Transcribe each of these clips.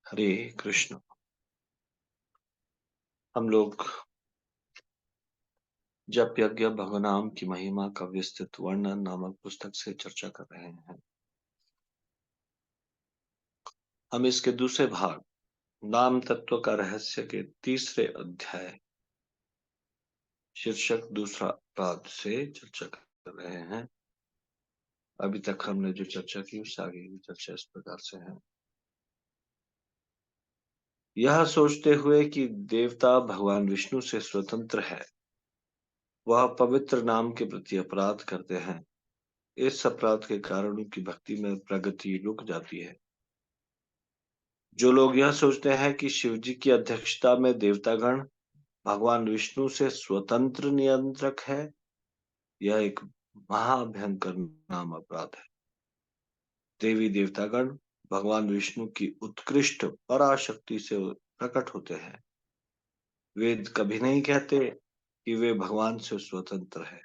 हरे कृष्ण। हम लोग जप यज्ञ भगवनाम की महिमा का विस्तृत वर्णन नामक पुस्तक से चर्चा कर रहे हैं। हम इसके दूसरे भाग नाम तत्व का रहस्य के तीसरे अध्याय शीर्षक दूसरा अपराध से चर्चा कर रहे हैं। अभी तक हमने जो चर्चा की उससे आगे की चर्चा इस प्रकार से है। यह सोचते हुए कि देवता भगवान विष्णु से स्वतंत्र है, वह पवित्र नाम के प्रति अपराध करते हैं। इस अपराध के कारण उनकी भक्ति में प्रगति रुक जाती है। जो लोग यह सोचते हैं कि शिव जी की अध्यक्षता में देवतागण भगवान विष्णु से स्वतंत्र नियंत्रक है, यह एक महाभयंकर नाम अपराध है। देवी देवतागण भगवान विष्णु की उत्कृष्ट पराशक्ति से प्रकट होते हैं। वेद कभी नहीं कहते कि वे भगवान से स्वतंत्र है।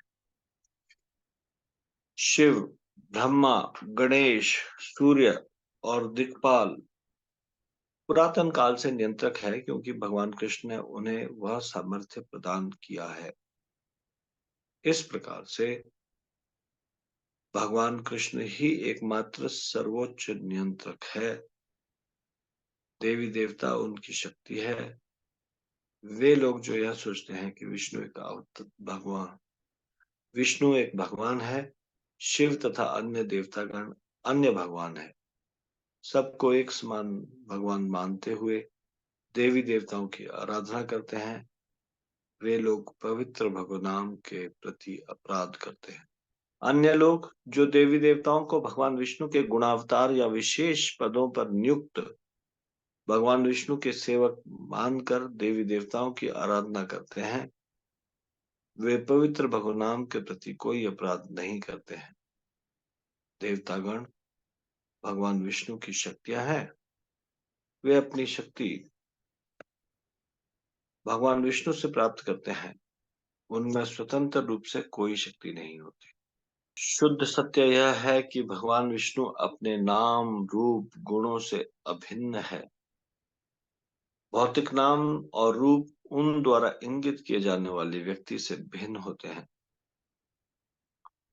शिव, ब्रह्मा, गणेश, सूर्य और दिक्पाल पुरातन काल से नियंत्रक है, क्योंकि भगवान कृष्ण ने उन्हें वह सामर्थ्य प्रदान किया है। इस प्रकार से भगवान कृष्ण ही एकमात्र सर्वोच्च नियंत्रक है। देवी देवता उनकी शक्ति है। वे लोग जो यह सोचते हैं कि विष्णु एक भगवान है, शिव तथा अन्य देवतागण अन्य भगवान है, सबको एक समान भगवान मानते हुए देवी देवताओं की आराधना करते हैं, वे लोग पवित्र भगवान के प्रति अपराध करते हैं। अन्य लोग जो देवी देवताओं को भगवान विष्णु के गुणावतार या विशेष पदों पर नियुक्त भगवान विष्णु के सेवक मानकर देवी देवताओं की आराधना करते हैं, वे पवित्र भगवान के प्रति कोई अपराध नहीं करते हैं। देवतागण भगवान विष्णु की शक्तियां हैं। वे अपनी शक्ति भगवान विष्णु से प्राप्त करते हैं। उनमें स्वतंत्र रूप से कोई शक्ति नहीं होती। शुद्ध सत्य यह है कि भगवान विष्णु अपने नाम, रूप, गुणों से अभिन्न है। भौतिक नाम और रूप उन द्वारा इंगित किए जाने वाले व्यक्ति से भिन्न होते हैं,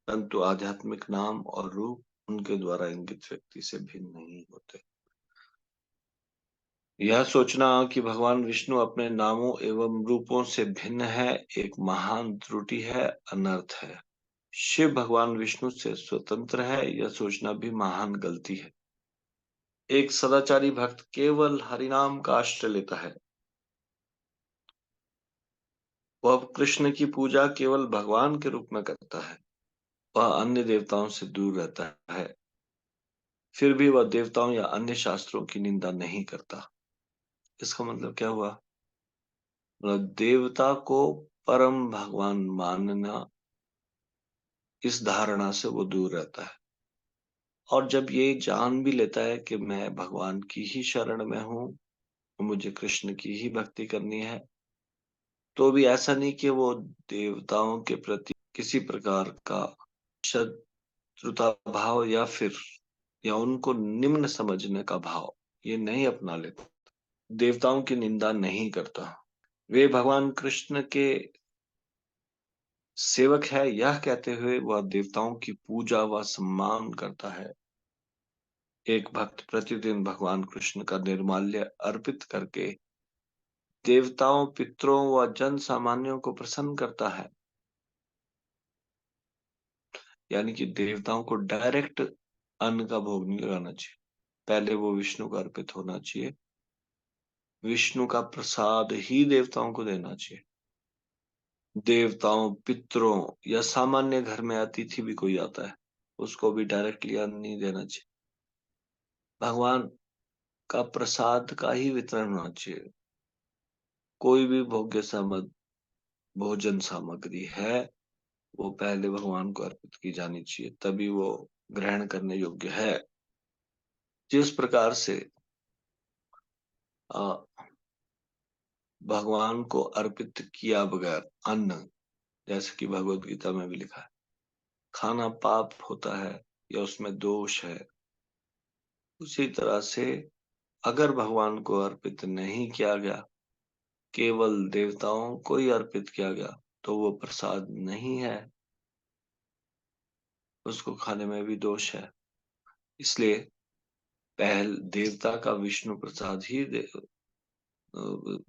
परंतु आध्यात्मिक नाम और रूप उनके द्वारा इंगित व्यक्ति से भिन्न नहीं होते। यह सोचना कि भगवान विष्णु अपने नामों एवं रूपों से भिन्न है एक महान त्रुटि है, अनर्थ है। शिव भगवान विष्णु से स्वतंत्र है, यह सोचना भी महान गलती है। एक सदाचारी भक्त केवल हरिनाम का आश्रय लेता है। वह कृष्ण की पूजा केवल भगवान के रूप में करता है। वह अन्य देवताओं से दूर रहता है। फिर भी वह देवताओं या अन्य शास्त्रों की निंदा नहीं करता। इसका मतलब क्या हुआ? मतलब देवता को परम भगवान मानना, इस धारणा से वो दूर रहता है। और जब ये जान भी लेता है कि मैं भगवान की ही शरण में हूँ, मुझे कृष्ण की ही भक्ति करनी है, तो भी ऐसा नहीं कि वो देवताओं के प्रति किसी प्रकार का शत्रुता भाव या उनको निम्न समझने का भाव ये नहीं अपना लेता। देवताओं की निंदा नहीं करता। वे भगवान कृष्ण के सेवक है, यह कहते हुए वह देवताओं की पूजा व सम्मान करता है। एक भक्त प्रतिदिन भगवान कृष्ण का निर्माल्य अर्पित करके देवताओं, पितरों व जन सामान्यों को प्रसन्न करता है। यानी कि देवताओं को डायरेक्ट अन्न का भोग नहीं लगाना चाहिए, पहले वो विष्णु को अर्पित होना चाहिए। विष्णु का प्रसाद ही देवताओं को देना चाहिए। देवताओं, पितरों या सामान्य घर में अतिथि भी कोई आता है, उसको भी डायरेक्टली अन्न नहीं देना चाहिए। भगवान का प्रसाद का ही वितरण होना चाहिए। कोई भी भोजन सामग्री है, वो पहले भगवान को अर्पित की जानी चाहिए, तभी वो ग्रहण करने योग्य है। जिस प्रकार से भगवान को अर्पित किया बगैर अन्न, जैसे कि भगवत गीता में भी लिखा है, खाना पाप होता है या उसमें दोष है, उसी तरह से अगर भगवान को अर्पित नहीं किया गया, केवल देवताओं को ही अर्पित किया गया, तो वो प्रसाद नहीं है, उसको खाने में भी दोष है। इसलिए पहल देवता का विष्णु प्रसाद ही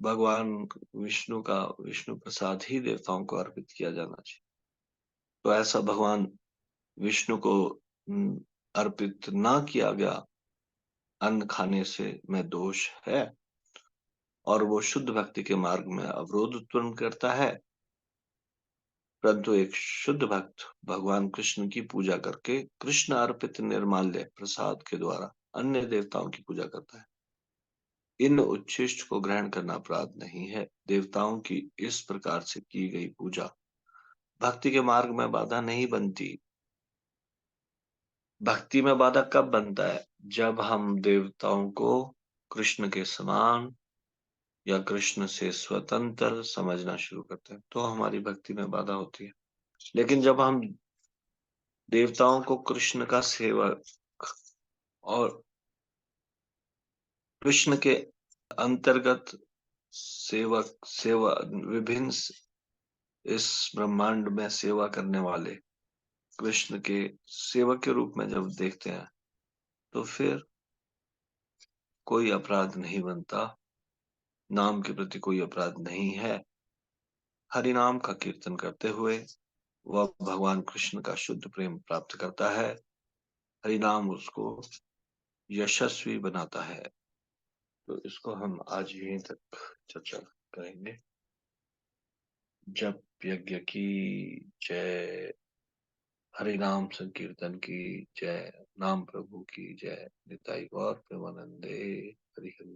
भगवान विष्णु प्रसाद ही देवताओं को अर्पित किया जाना चाहिए। तो ऐसा भगवान विष्णु को अर्पित ना किया गया अन्न खाने से में दोष है, और वो शुद्ध भक्ति के मार्ग में अवरोध उत्पन्न करता है। परंतु एक शुद्ध भक्त भगवान कृष्ण की पूजा करके कृष्ण अर्पित निर्माल्य प्रसाद के द्वारा अन्य देवताओं की पूजा करता है। इन उच्छिष्ट को ग्रहण करना अपराध नहीं है। देवताओं की इस प्रकार से की गई पूजा भक्ति के मार्ग में बाधा नहीं बनती। भक्ति में बाधा कब बनता है? जब हम देवताओं को कृष्ण के समान या कृष्ण से स्वतंत्र समझना शुरू करते हैं, तो हमारी भक्ति में बाधा होती है। लेकिन जब हम देवताओं को कृष्ण का सेवक और कृष्ण के अंतर्गत सेवा विभिन्न इस ब्रह्मांड में सेवा करने वाले कृष्ण के सेवक के रूप में जब देखते हैं, तो फिर कोई अपराध नहीं बनता, नाम के प्रति कोई अपराध नहीं है। हरि नाम का कीर्तन करते हुए वह भगवान कृष्ण का शुद्ध प्रेम प्राप्त करता है। हरि नाम उसको यशस्वी बनाता है। तो इसको हम आज यहीं तक चर्चा करेंगे। जप यज्ञ की जय, हरि नाम संकीर्तन की जय, नाम प्रभु की जय, निताई गौर प्रेमानंदे। हरि हरि।